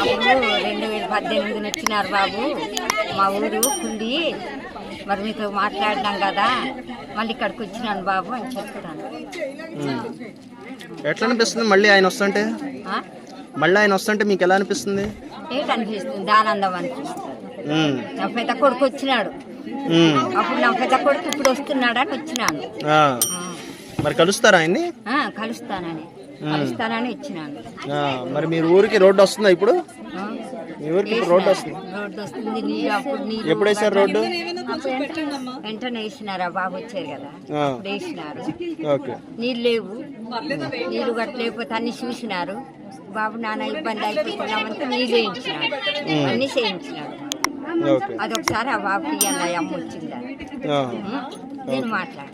అప్పుడు 2018 వచ్చినారు బాబు మా ఊరు కుండి. మరి మీతో మాట్లాడినాం కదా, మళ్ళీ ఇక్కడికి వచ్చినాను బాబు అని చెప్తాను. ఎట్లా అనిపిస్తుంది మళ్ళీ ఆయన వస్తుంటే? మళ్ళీ ఆయన వస్తుంటే మీకు ఎలా అనిపిస్తుంది? ఏంటనిపిస్తుంది? ఆనందం అనిపిస్తుంది. నా పెద్ద కొడుకు వచ్చినాడు, అప్పుడు నా పెద్ద కొడుకు ఇప్పుడు వస్తున్నాడని వచ్చినాను. మరి కలుస్తారా ఆయన్ని? కలుస్తానని ఇచ్చినాను. మరి మీరు ఊరికి రోడ్డు వస్తుందా ఇప్పుడు? మీ ఊరికి రోడ్డు వస్తుంది? రోడ్డు వస్తుంది. నీళ్ళు అప్పుడు నీళ్ళు ఎప్పుడు వేసారు రోడ్డు? వెంటనే వేసినారా బాబు వచ్చారు కదా, అప్పుడు వేసినారు. ఓకే. నీళ్ళు లేవు, నీళ్ళు కట్టలేకపోతే అన్ని చూసినారు. బాబు నాన్న ఇబ్బంది అయిపోతున్నామంటే నీళ్ళు వేయించినాడు, అన్ని చేయించినాడు. అదొకసారి ఆ బాబుకి అమ్మ వచ్చిందా నేను మాట్లాడు.